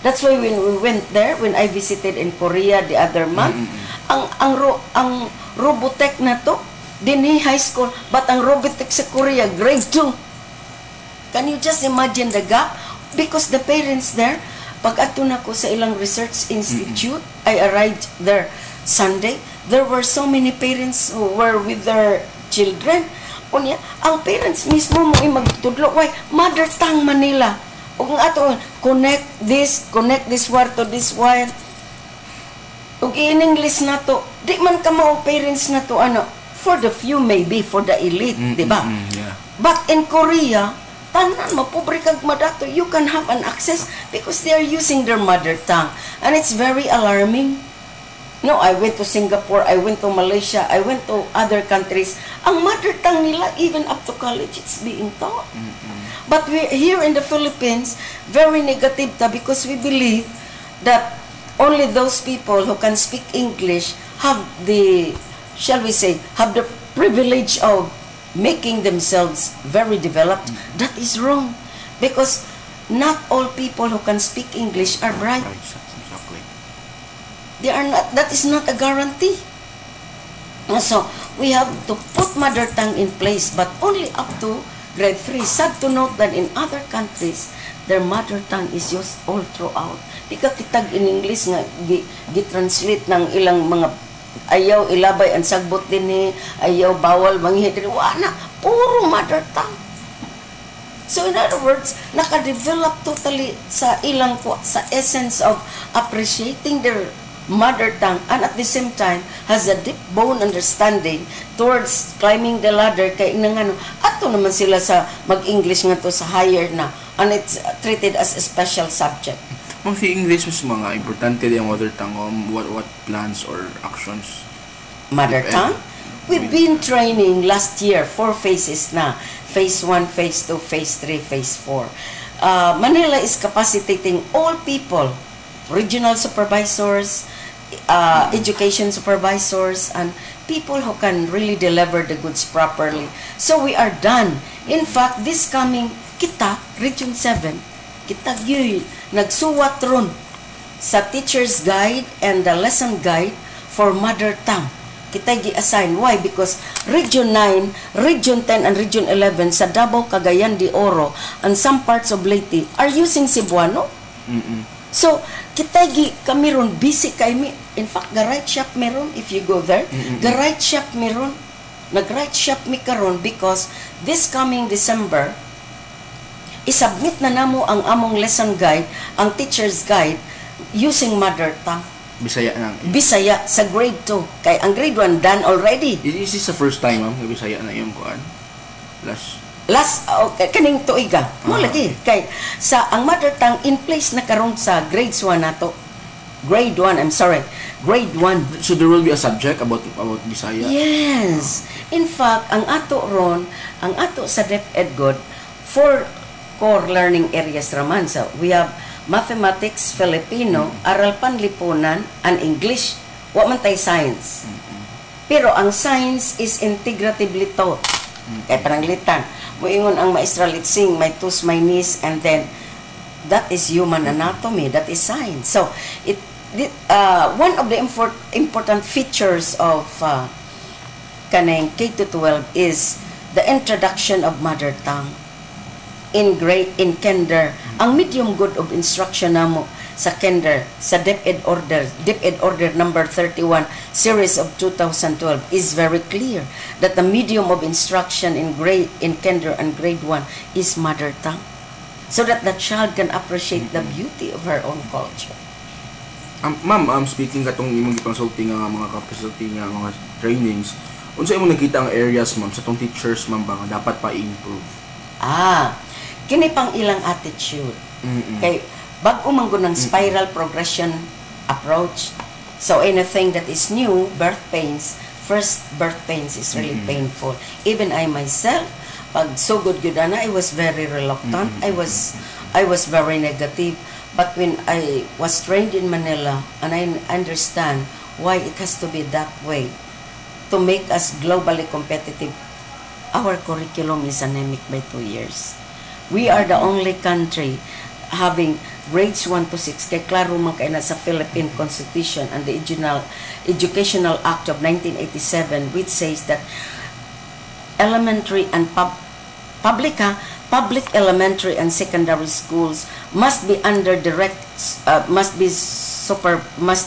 That's why when we went there, when I visited in Korea the other month, ang Robotech na to, dinhi high school, but ang Robotech sa Korea, grade 2. Can you just imagine the gap? Because the parents there, pag ato na ko sa ilang research institute, I arrived there Sunday, there were so many parents who were with their children. Unya, ang parents mismo mo magtudlo, why? Mother tongue Manila. Ug nga ato, connect this wire to this wire. Ug in English na to, di man ka mao parents na to, for the few maybe, for the elite, di ba? Yeah. But in Korea, tanan mo, pobre kag madato, you can have an access because they are using their mother tongue. And it's very alarming. No, I went to Singapore, I went to Malaysia, I went to other countries. Ang mother tongue nila, even up to college, it's being taught. But we here in the Philippines, very negative ta because we believe that only those people who can speak English have the, shall we say, have the privilege of making themselves very developed. That is wrong. Because not all people who can speak English are bright. Exactly. They are not, that is not a guarantee. So, we have to put mother tongue in place, but only up to grade 3. Sad to note that in other countries, their mother tongue is used all throughout. Di ka kitag in English nga gi-translate ng ilang mga ayaw ilabay ang sagbot din ni ayaw bawal manghihit. Wala, puro mother tongue. So in other words, naka-develop totally sa ilang sa essence of appreciating their mother tongue, and at the same time has a deep bone understanding towards climbing the ladder kay nangano ato naman sila sa mag-English nga to sa higher na, and it's treated as a special subject. Ma'am, si English mas mga importante yung mother tongue, what plans or actions? Mother tongue? We've been training last year 4 phases na. Phase 1, Phase 2, Phase 3, Phase 4. Manila is capacitating all people, regional supervisors, education supervisors, and people who can really deliver the goods properly. So we are done. In fact, this coming, kita, Region 7, kita gyud nagsuwat ron sa teacher's guide and the lesson guide for mother tongue. Kita gi-assign. Why? Because Region 9, Region 10, and Region 11 sa Davao, Cagayan de Oro, and some parts of Leyte are using Cebuano. So, kita kami ron, busy kay mi. In fact, ga-right shop meron, if you go there. Ga-right shop meron. Nag-right shop mi karon because this coming December, isubmit na namo ang among lesson guide, ang teacher's guide, using mother tongue. Bisaya na. Bisaya sa grade 2. Kay ang grade 1 done already. Is this the first time, ma'am, na Bisaya na yung kuan? Last kaning tuiga. Mo lagi kay sa ang mother tongue in place na karon sa grades 1 nato. Grade 1, I'm sorry. Grade 1. So there will be a subject about Bisaya? Yes. In fact, ang ato ron, ang ato sa DepEd God, 4 core learning areas raman. So we have mathematics, Filipino, aral panlipunan, and English. Wa man tay science. Pero ang science is integratively taught. Kaya pananglitan. Muingon ang maestra Litsing, may tus, may nis, and then that is human anatomy, that is science. So, one of the important features of kaneng K-12 is the introduction of mother tongue. In kinder, ang medium good of instruction namo sa kinder, sa DepEd order number 31 series of 2012 is very clear that the medium of instruction in kinder and grade 1 is mother tongue, so that the child can appreciate the beauty of her own culture. Ma'am, speaking katong imong gipansulti nga mga capacity nga mga trainings, unsa imong nakita ang areas, ma'am, sa tong teachers, ma'am, ba nga dapat pa improve? Kini pang ilang attitude. Kay bago man ng spiral progression approach. So anything that is new, first birth pains is really painful. Even I myself, pag so good na, I was very reluctant. I was very negative. But when I was trained in Manila, and I understand why it has to be that way to make us globally competitive, our curriculum is anemic by 2 years. We are the only country having grades 1 to 6 kay klaro man kay na sa Philippine Constitution and the Educational Act of 1987, which says that elementary and public elementary and secondary schools must be under must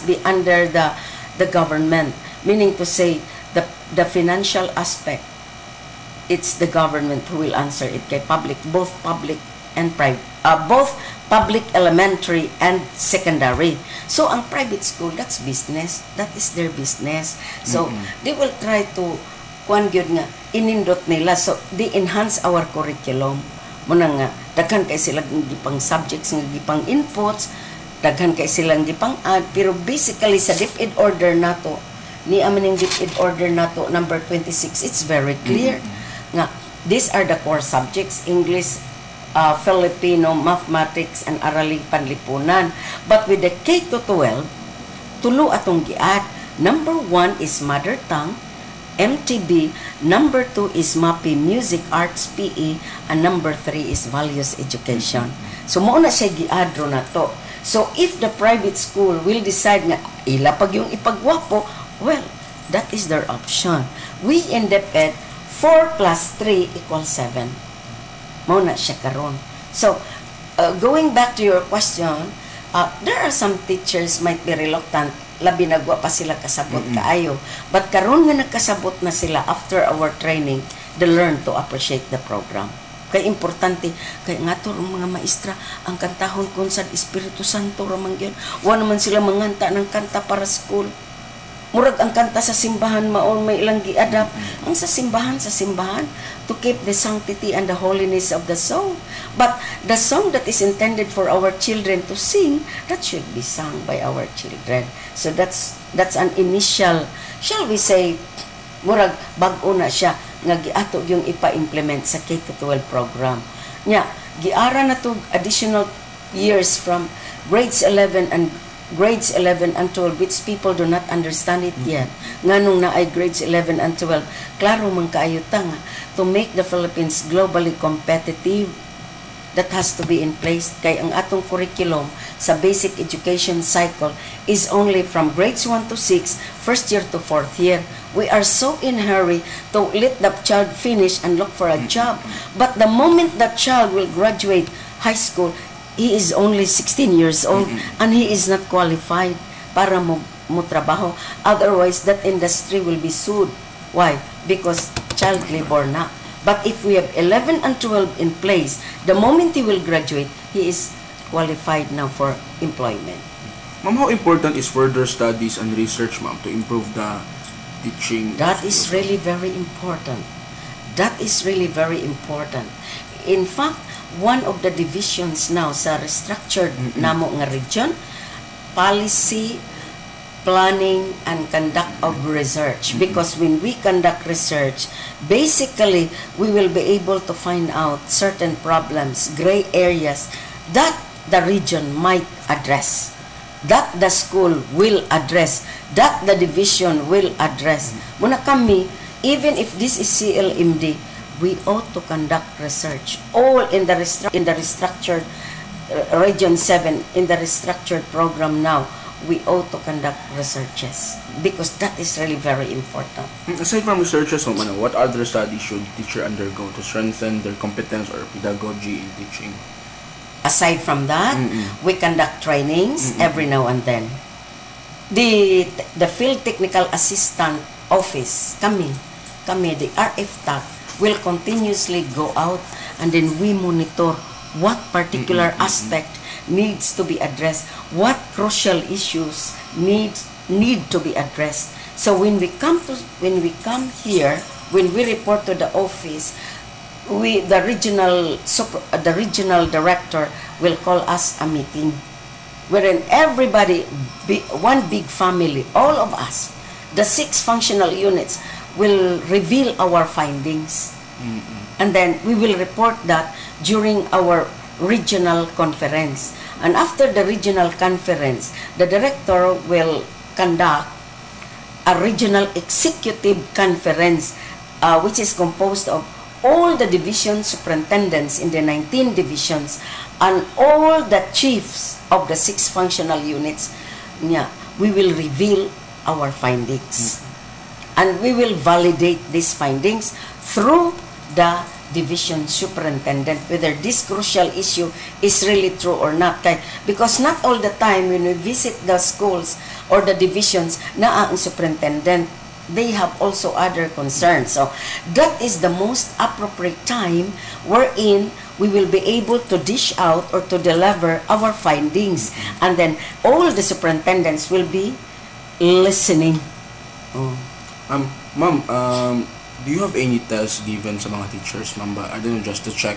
be under the government, meaning to say the financial aspect, it's the government who will answer it kay both public and private, both public elementary and secondary. So ang private school, that's business, that is their business. So they will try to kuan gyud nga inindot nila, so they enhance our curriculum muna nga daghan kay sila gipang subjects nga gipang inputs, daghan kay silang gipang add, pero basically sa DepEd order nato ni amaning DepEd order nato number 26, it's very clear nga these are the core subjects: English, Filipino, mathematics, and araling panlipunan. But with the K to 12, tulo atong giad. Number 1 is mother tongue, MTB. Number 2 is MAPI, music, arts, PE, and number 3 is values education. So mo na siya giadro na to. So if the private school will decide nga ila pag yung ipagwapo, well, that is their option. We in DepEd 4 plus 3 equals 7. Mo na siya karon. So going back to your question, there are some teachers might be reluctant, labi nagwa pa sila kasabot kaayo, but karon nga nagkasabot na sila after our training, they learn to appreciate the program. Kay importante kay ngato mga maestra ang kantahon kun sa Espiritu Santo ra man gyud, wa naman sila manganta ng kanta para school. Murag ang kanta sa simbahan maon may ilang gi-adapt. Ang sa simbahan to keep the sanctity and the holiness of the song. But the song that is intended for our children to sing, that should be sung by our children. So that's an initial, shall we say, murag bag-o na siya nga giato yung ipa-implement sa K-12 program. Nya, giara na to additional years from grades 11 and 12, which people do not understand it yet. Nganong na ay grades 11 and 12, klaro man kaayo ta nga to make the Philippines globally competitive, that has to be in place. Kay ang atong curriculum sa basic education cycle is only from grades 1 to 6, first year to fourth year. We are so in hurry to let the child finish and look for a job. But the moment that child will graduate high school, he is only 16 years old and he is not qualified para mo trabaho. Otherwise, that industry will be sued. Why? Because child labor na. But if we have 11 and 12 in place, the moment he will graduate, he is qualified now for employment. Ma'am, how important is further studies and research, ma'am, to improve the teaching? That is really very important. That is really very important. In fact, one of the divisions now sa restructured namo nga region, policy, planning, and conduct of research. Because when we conduct research, basically, we will be able to find out certain problems, gray areas, that the region might address, that the school will address, that the division will address. Muna kami, even if this is CLMD, we ought to conduct research. All in the restructured Region 7, in the restructured program now, we ought to conduct researches because that is really very important. Aside from researches, what other studies should teacher undergo to strengthen their competence or pedagogy in teaching? Aside from that, we conduct trainings every now and then. The Field Technical Assistant Office, kami, the RFTAC, will continuously go out and then we monitor what particular aspect needs to be addressed, what crucial issues need to be addressed. So when we come here, when we report to the office, the regional director will call us a meeting wherein everybody, one big family, all of us, the 6 functional units, will reveal our findings. And then we will report that during our regional conference. And after the regional conference, the director will conduct a regional executive conference, which is composed of all the division superintendents in the 19 divisions and all the chiefs of the 6 functional units niya, we will reveal our findings. And we will validate these findings through the division superintendent, whether this crucial issue is really true or not. Because not all the time when we visit the schools or the divisions, na ang superintendent, they have also other concerns. So that is the most appropriate time wherein we will be able to dish out or to deliver our findings. And then all the superintendents will be listening. Ma'am, do you have any tests given sa mga teachers, ma'am? I don't know, just to check.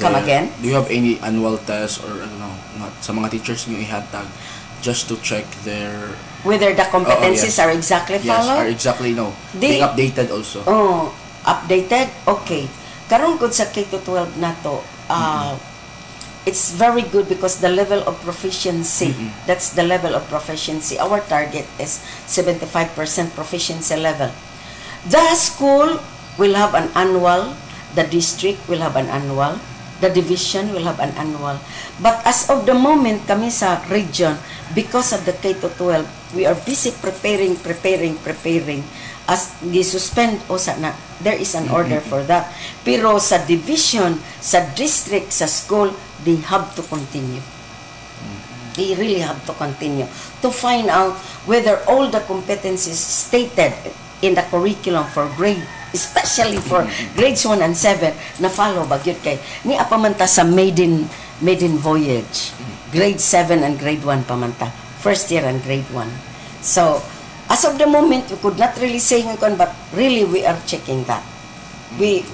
Come again? Do you have any annual tests or I don't know, not sa mga teachers niyo ihatag just to check their whether the competencies are exactly followed? Yes, are exactly being updated also. Oh, updated? Okay. Karon gud sa K-12 nato, it's very good because the level of proficiency, that's the level of proficiency. Our target is 75% proficiency level. The school will have an annual, the district will have an annual, the division will have an annual. But as of the moment, kami sa region, because of the K-12, we are busy preparing. As gisuspend o sa na, there is an order for that. Pero sa division, sa district, sa school, they have to continue. They really have to continue to find out whether all the competencies stated in the curriculum for grade, especially for grades 1 and 7, na follow ba gyud kay ni apamanta sa maiden voyage, grade 7 and grade 1 pamanta, first year and grade 1. So as of the moment we could not really say ngayon, but really we are checking that. We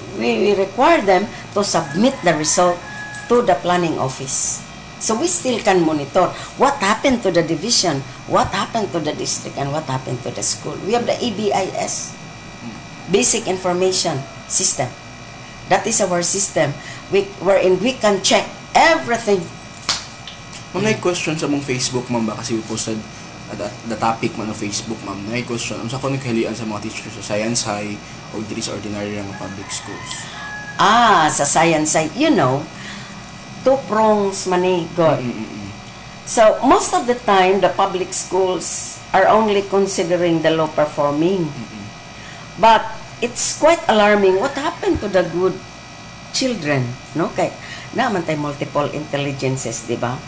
require them to submit the result to the planning office. So we still can monitor what happened to the division, what happened to the district, and what happened to the school. We have the ABIS, Basic Information System. That is our system wherein we can check everything. Ma'am, may question sa mong Facebook, ma'am, ba? Kasi we posted the topic man ng Facebook, ma'am. May question, sa kung nagkahilian sa mga teachers sa Science High o dito sa ordinary ng public schools? Sa Science High, two prongs mani God. So most of the time the public schools are only considering the low performing. But it's quite alarming what happened to the good children, no? Kay naman tay multiple intelligences, di ba?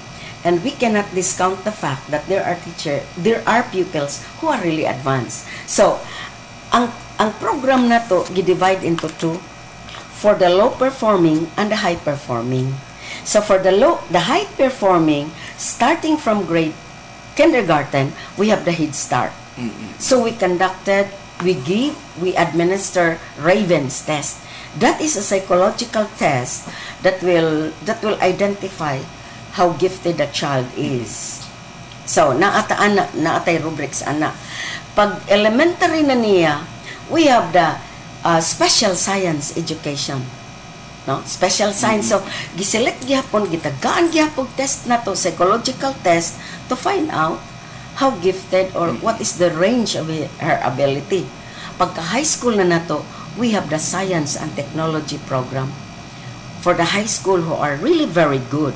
And we cannot discount the fact that there are pupils who are really advanced. So ang program na to gi-divide into two, for the low performing and the high performing. So for the high performing, starting from grade kindergarten, we have the Head Start. So we administer Raven's test. That is a psychological test that will identify how gifted the child is. So naatay rubrics ana. Pag elementary na niya, we have the special science education. No? Special science. So, giselect gyapon, gitagaan gyapon test na to, psychological test, to find out how gifted or what is the range of her ability. Pagka high school na nato, we have the science and technology program for the high school who are really very good.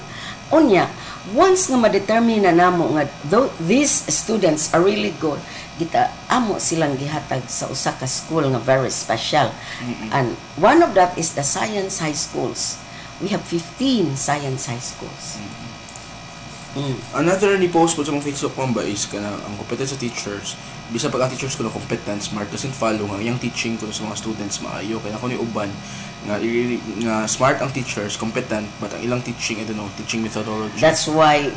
Unya, once nga ma-determine na namo nga these students are really good, kita amo silang gihatag sa usa ka school nga very special. And one of that is the science high schools. We have 15 science high schools. Another ni post ko sa mga Facebook ko ba is kana ang competence sa teachers. Bisa pag ang teachers ko na competent, smart, doesn't follow nga yung teaching ko sa mga students maayo. Kaya ako ni uban nga smart ang teachers, competent, but ang ilang teaching, I don't know, teaching methodology. That's why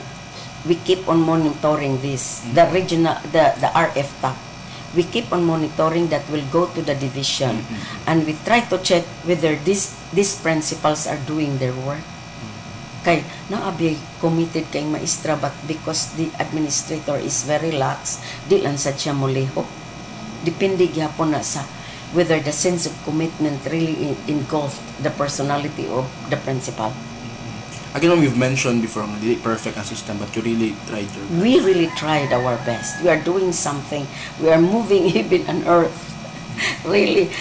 we keep on monitoring this. The regional, the RF TAP. We keep on monitoring that will go to the division, and we try to check whether these principals are doing their work. Kay naabi committed kay maestra, but because the administrator is very lax, di lang sad siya molihok. Depende gyapon na sa whether the sense of commitment really engulfed the personality of the principal. Again, we've mentioned before, hindi perfect ang system, but you really tried your best. We really tried our best. We are doing something. We are moving heaven and earth. Really,